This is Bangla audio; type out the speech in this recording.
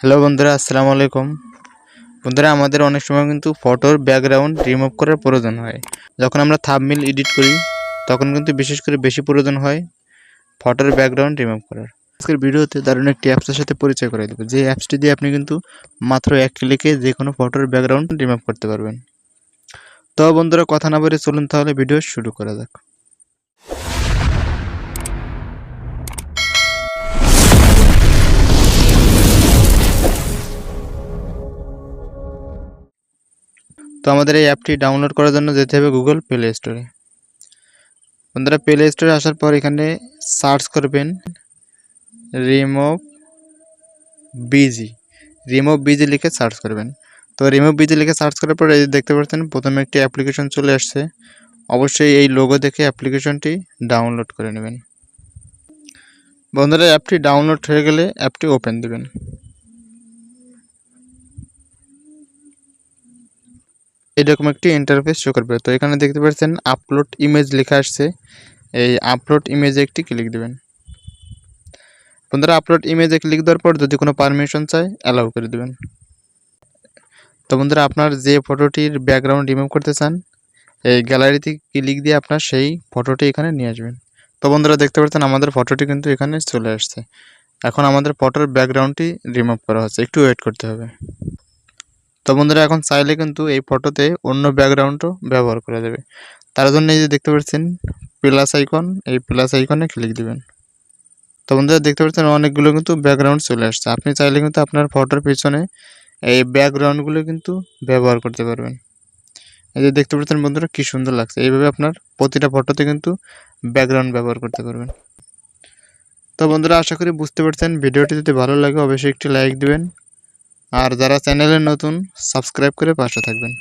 হ্যালো বন্ধুরা, আসসালামু আলাইকুম। বন্ধুরা, আমাদের অনেক সময় কিন্তু ফটোর ব্যাকগ্রাউন্ড রিমুভ করার প্রয়োজন হয়। যখন আমরা থাম্বনেইল এডিট করি তখন কিন্তু বিশেষ করে বেশি প্রয়োজন হয় ফটোর ব্যাকগ্রাউন্ড রিমুভ করার। আজকের ভিডিওতে দারুণ একটি অ্যাপসের সাথে পরিচয় করে দেবো, যে অ্যাপসটি দিয়ে আপনি কিন্তু মাত্র এক ক্লিকে যে কোনো ফটোর ব্যাকগ্রাউন্ড রিমুভ করতে পারবেন। তো বন্ধুরা, কথা না বলে চলুন তাহলে ভিডিও শুরু করা যাক। তো আমাদের এই অ্যাপটি ডাউনলোড করার জন্য যেতে হবে গুগল প্লে স্টোরে। বন্ধুরা, প্লে স্টোরে আসার পর এখানে সার্চ করবেন রিমুভ বিজি। রিমুভ বিজি লিখে সার্চ করবেন। তো রিমুভ বিজি লিখে সার্চ করার পর এই দেখতে পাচ্ছেন প্রথমে একটি অ্যাপ্লিকেশন চলে আসছে। অবশ্যই এই লোগো দেখে অ্যাপ্লিকেশনটি ডাউনলোড করে নেবেন। বন্ধুরা, অ্যাপটি ডাউনলোড হয়ে গেলে অ্যাপটি ওপেন দেবেন। এরকম একটি ইন্টারফেস শো করবে। তো এখানে দেখতে পাচ্ছেন আপলোড ইমেজ লেখা আসছে। এই আপলোড ইমেজে একটি ক্লিক দেবেন। বন্ধুরা, আপলোড ইমেজে ক্লিক দেওয়ার পর যদি কোনো পারমিশন চায় অ্যালাউ করে দেবেন। তো বন্ধুরা, আপনার যে ফটোটির ব্যাকগ্রাউন্ড রিমুভ করতে চান এই গ্যালারিতে ক্লিক দিয়ে আপনার সেই ফটোটি এখানে নিয়ে আসবেন। তো বন্ধুরা, দেখতে পাচ্ছেন আমাদের ফটোটি কিন্তু এখানে চলে আসছে। এখন আমাদের ফটোর ব্যাকগ্রাউন্ডটি রিমুভ করা হচ্ছে, একটু ওয়েট করতে হবে। তো বন্ধুরা, এখন চাইলে কিন্তু এই ফটোতে অন্য ব্যাকগ্রাউন্ডও ব্যবহার করা যাবে। তার জন্য এই যে দেখতে পাচ্ছেন প্লাস আইকন, এই প্লাস আইকনে ক্লিক দিবেন। তো বন্ধুরা, দেখতে পাচ্ছেন অনেকগুলো কিন্তু ব্যাকগ্রাউন্ড চলে আসছে। আপনি চাইলে কিন্তু আপনার ফটোর পিছনে এই ব্যাকগ্রাউন্ডগুলো কিন্তু ব্যবহার করতে পারবেন। এই যে দেখতে পাচ্ছেন বন্ধুরা, কি সুন্দর লাগছে। এইভাবে আপনার প্রতিটা ফটোতে কিন্তু ব্যাকগ্রাউন্ড ব্যবহার করতে পারবেন। তো বন্ধুরা, আশা করি বুঝতে পারছেন। ভিডিওটি যদি ভালো লাগে অবশ্যই একটি লাইক দিবেন, আর যারা চ্যানেলে নতুন সাবস্ক্রাইব করে পাশে থাকবেন।